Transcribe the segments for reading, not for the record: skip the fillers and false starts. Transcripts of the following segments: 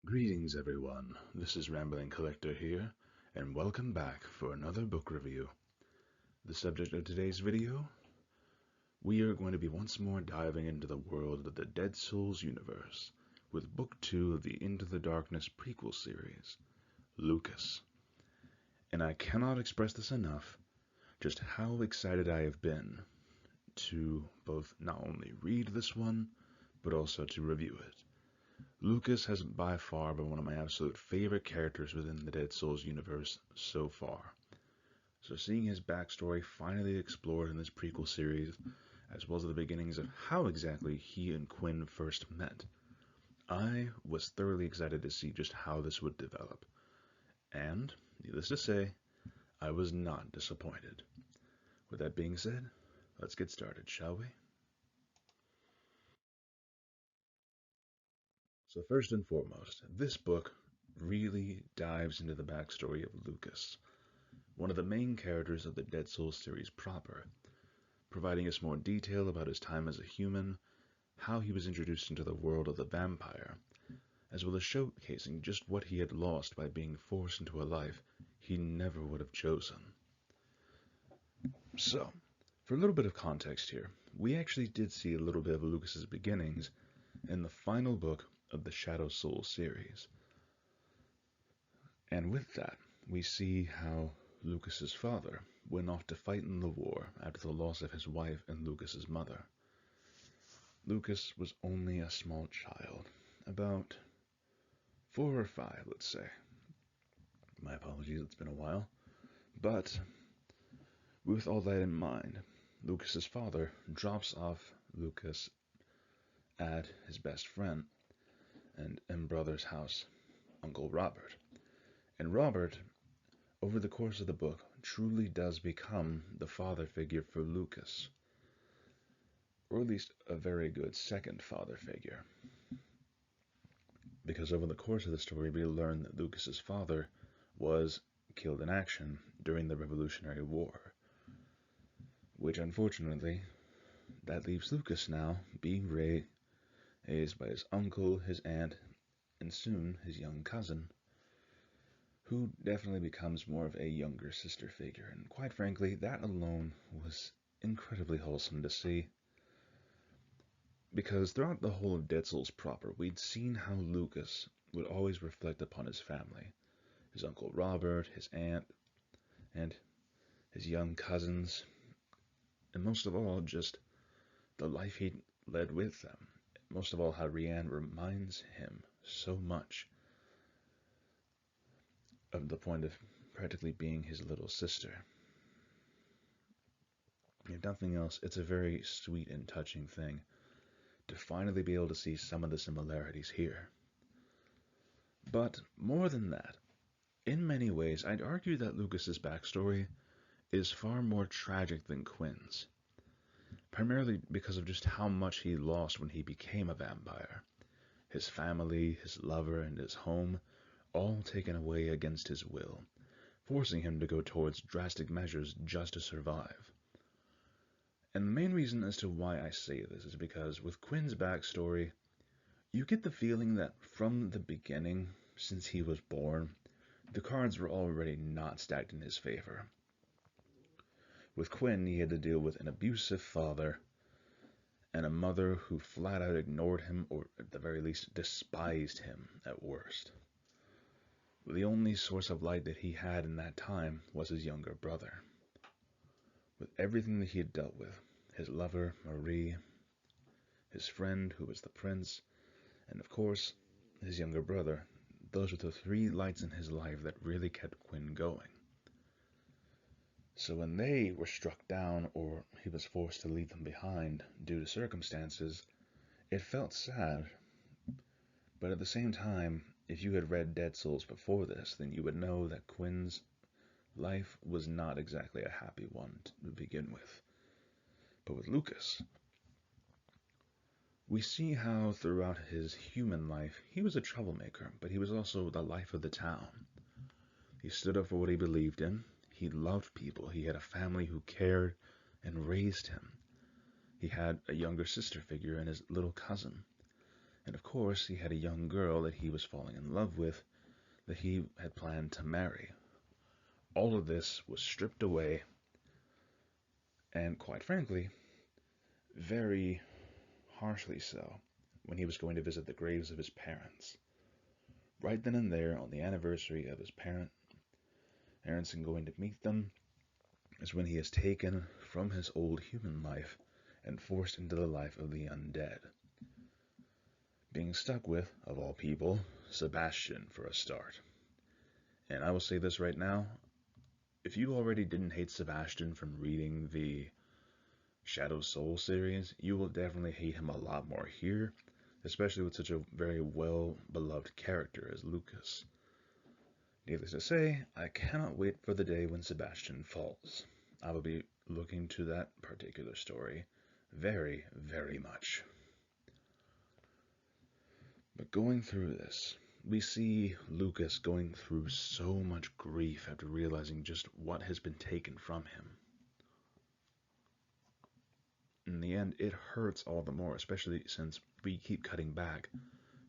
Greetings everyone, this is Rambling Collector here, and welcome back for another book review. The subject of today's video, we are going to be once more diving into the world of the Dead Souls universe, with Book 2 of the Into the Darkness prequel series, Lucas. And I cannot express this enough, just how excited I have been to both not only read this one, but also to review it. Lucas has by far been one of my absolute favorite characters within the Dead Souls universe so far. So seeing his backstory finally explored in this prequel series, as well as the beginnings of how exactly he and Quinn first met, I was thoroughly excited to see just how this would develop. And, needless to say, I was not disappointed. With that being said, let's get started, shall we? So first and foremost, this book really dives into the backstory of Lucas, one of the main characters of the Dead Souls series proper, providing us more detail about his time as a human, how he was introduced into the world of the vampire, as well as showcasing just what he had lost by being forced into a life he never would have chosen. So, for a little bit of context here, we actually did see a little bit of Lucas's beginnings in the final book of the Shadow Souls series. And with that, we see how Lucas's father went off to fight in the war after the loss of his wife and Lucas's mother. Lucas was only a small child, about 4 or 5, let's say. My apologies, it's been a while. But with all that in mind, Lucas's father drops off Lucas at his best friend and brother's house, Uncle Robert. And Robert, over the course of the book, truly does become the father figure for Lucas, or at least a very good second father figure. Because over the course of the story, we learn that Lucas's father was killed in action during the Revolutionary War, which unfortunately, that leaves Lucas now being raised by his uncle, his aunt, and soon his young cousin, who definitely becomes more of a younger sister figure, and quite frankly, that alone was incredibly wholesome to see. Because throughout the whole of Dead Souls proper, we'd seen how Lucas would always reflect upon his family, his Uncle Robert, his aunt, and his young cousins, and most of all, just the life he led with them. Most of all, how Rianne reminds him so much of the point of practically being his little sister. If nothing else, it's a very sweet and touching thing to finally be able to see some of the similarities here. But more than that, in many ways, I'd argue that Lucas's backstory is far more tragic than Quinn's, primarily because of just how much he lost when he became a vampire. His family, his lover, and his home all taken away against his will, forcing him to go towards drastic measures just to survive. And the main reason as to why I say this is because with Quinn's backstory, you get the feeling that from the beginning, since he was born, the cards were already not stacked in his favor. With Quinn, he had to deal with an abusive father and a mother who flat out ignored him, or at the very least despised him at worst. The only source of light that he had in that time was his younger brother. With everything that he had dealt with, his lover, Marie, his friend, who was the prince, and of course, his younger brother, those were the 3 lights in his life that really kept Quinn going. So when they were struck down, or he was forced to leave them behind due to circumstances, it felt sad. But at the same time, if you had read Dead Souls before this, then you would know that Quinn's life was not exactly a happy one to begin with. But with Lucas, we see how throughout his human life, he was a troublemaker, but he was also the life of the town. He stood up for what he believed in. He loved people. He had a family who cared and raised him. He had a younger sister figure and his little cousin. And of course, he had a young girl that he was falling in love with that he had planned to marry. All of this was stripped away, and quite frankly, very harshly so, when he was going to visit the graves of his parents. Right then and there, on the anniversary of his parents and going to meet them, is when he is taken from his old human life and forced into the life of the undead. Being stuck with, of all people, Sebastian for a start. And I will say this right now, if you already didn't hate Sebastian from reading the Shadow Soul series, you will definitely hate him a lot more here, especially with such a very well-beloved character as Lucas. Needless to say, I cannot wait for the day when Sebastian falls. I will be looking to that particular story very, very much. But going through this, we see Lucas going through so much grief after realizing just what has been taken from him. In the end, it hurts all the more, especially since we keep cutting back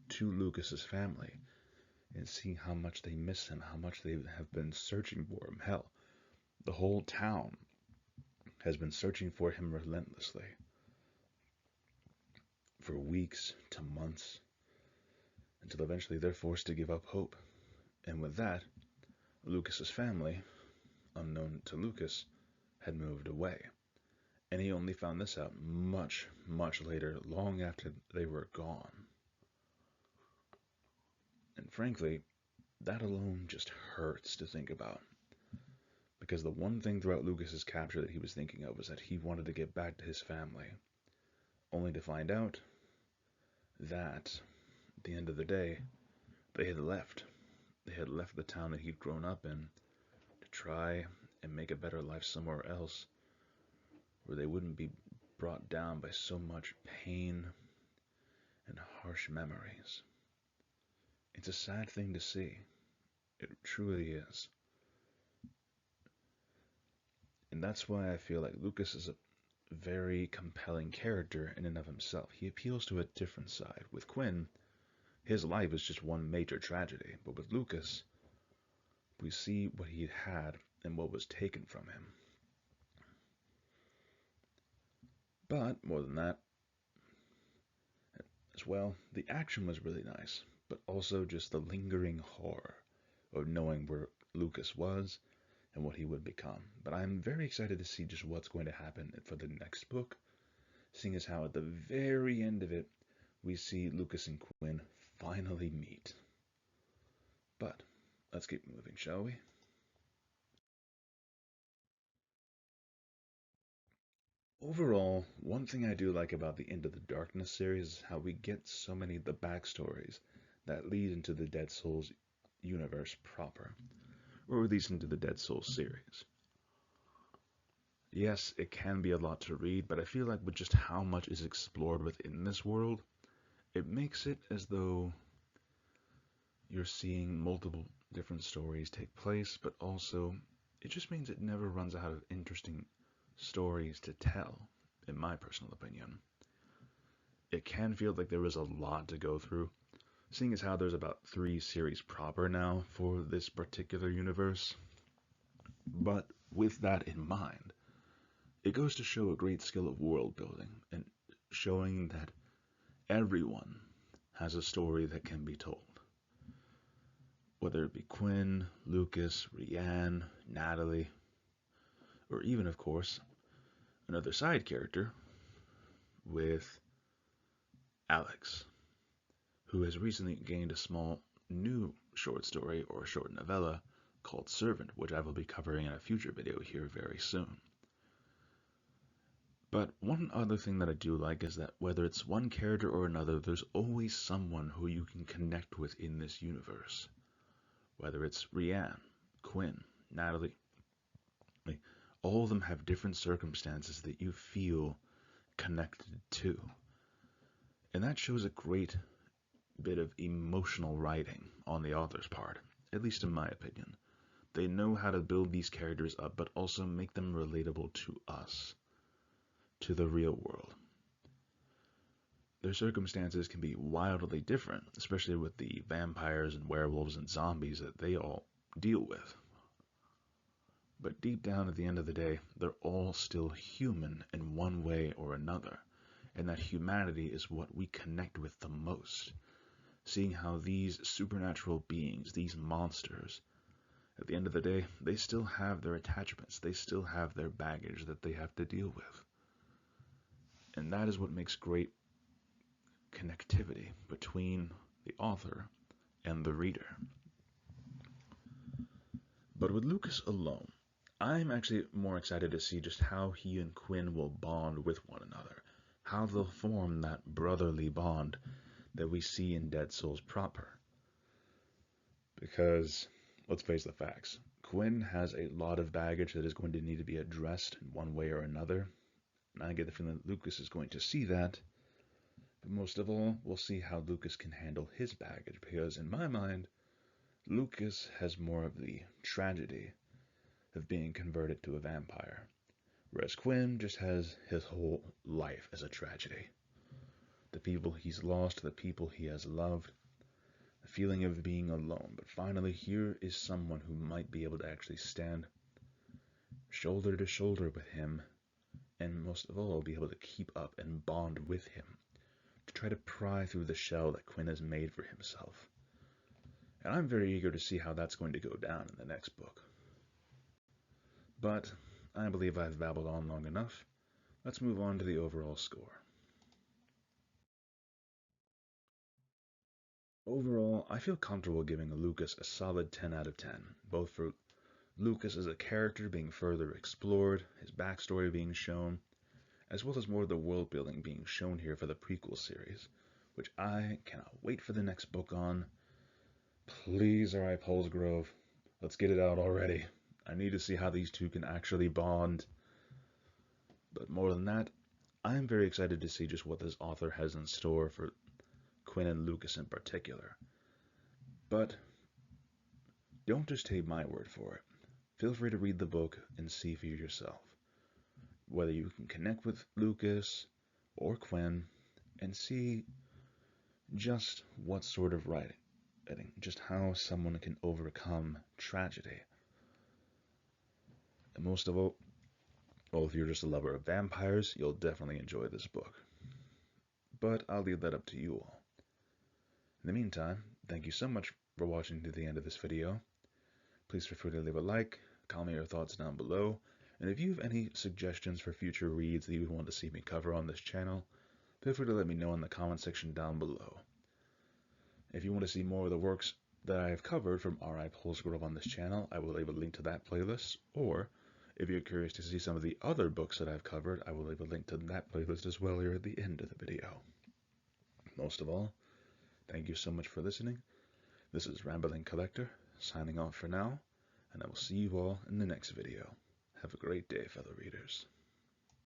to Lucas's family and seeing how much they miss him, how much they have been searching for him. Hell, the whole town has been searching for him relentlessly for weeks to months, until eventually they're forced to give up hope. And with that, Lucas's family, unknown to Lucas, had moved away. And he only found this out much, much later, long after they were gone. And frankly, that alone just hurts to think about. Because the one thing throughout Lucas's capture that he was thinking of was that he wanted to get back to his family. Only to find out that, at the end of the day, they had left. They had left the town that he'd grown up in to try and make a better life somewhere else, where they wouldn't be brought down by so much pain and harsh memories. It's a sad thing to see. It truly is. And that's why I feel like Lucas is a very compelling character in and of himself. He appeals to a different side. With Quinn, his life is just one major tragedy. But with Lucas, we see what he had and what was taken from him. But, more than that, as well, the action was really nice, but also just the lingering horror of knowing where Lucas was and what he would become. But I'm very excited to see just what's going to happen for the next book, seeing as how at the very end of it, we see Lucas and Quinn finally meet. But let's keep moving, shall we? Overall, one thing I do like about the Into the Darkness series is how we get so many of the backstories that lead into the Dead Souls universe proper, or at least into the Dead Souls series. Yes, it can be a lot to read, but I feel like with just how much is explored within this world, it makes it as though you're seeing multiple different stories take place, but also it just means it never runs out of interesting stories to tell, in my personal opinion. It can feel like there is a lot to go through, seeing as how there's about 3 series proper now for this particular universe. But with that in mind, it goes to show a great skill of world building and showing that everyone has a story that can be told. Whether it be Quinn, Lucas, Rianne, Natalie, or even, of course, another side character with Alex, who has recently gained a small new short story or short novella called Servant, which I will be covering in a future video here very soon. But one other thing that I do like is that whether it's one character or another, there's always someone who you can connect with in this universe. Whether it's Rianne, Quinn, Natalie, all of them have different circumstances that you feel connected to. And that shows a great bit of emotional writing on the author's part, at least in my opinion. They know how to build these characters up, but also make them relatable to us, to the real world. their circumstances can be wildly different, especially with the vampires and werewolves and zombies that they all deal with. But deep down at the end of the day, they're all still human in one way or another, and that humanity is what we connect with the most. Seeing how these supernatural beings, these monsters, at the end of the day, they still have their attachments, they still have their baggage that they have to deal with. And that is what makes great connectivity between the author and the reader. But with Lucas alone, I'm actually more excited to see just how he and Quinn will bond with one another, how they'll form that brotherly bond that we see in Dead Souls proper. Because, let's face the facts, Quinn has a lot of baggage that is going to need to be addressed in one way or another, and I get the feeling that Lucas is going to see that. But most of all, we'll see how Lucas can handle his baggage, because in my mind, Lucas has more of the tragedy of being converted to a vampire, whereas Quinn just has his whole life as a tragedy. The people he's lost, the people he has loved, the feeling of being alone. But finally, here is someone who might be able to actually stand shoulder to shoulder with him, and most of all, be able to keep up and bond with him, to try to pry through the shell that Quinn has made for himself. And I'm very eager to see how that's going to go down in the next book. But I believe I've babbled on long enough. Let's move on to the overall score. Overall, I feel comfortable giving Lucas a solid 10 out of 10, both for Lucas as a character being further explored, his backstory being shown, as well as more of the world building being shown here for the prequel series, which I cannot wait for the next book on. Please, alright, Polsgrove, let's get it out already. I need to see how these two can actually bond. But more than that, I am very excited to see just what this author has in store for Quinn and Lucas in particular. But don't just take my word for it. Feel free to read the book and see for yourself whether you can connect with Lucas or Quinn and see just what sort of writing, just how someone can overcome tragedy. And most of all, if you're just a lover of vampires, you'll definitely enjoy this book. But I'll leave that up to you all. In the meantime, thank you so much for watching to the end of this video. Please feel free to leave a like, comment your thoughts down below, and if you have any suggestions for future reads that you want to see me cover on this channel, feel free to let me know in the comment section down below. If you want to see more of the works that I have covered from R.I. Polsgrove on this channel, I will leave a link to that playlist, or if you're curious to see some of the other books that I've covered, I will leave a link to that playlist as well here at the end of the video. Most of all, thank you so much for listening. This is Rambling Collector, signing off for now, and I will see you all in the next video. Have a great day, fellow readers.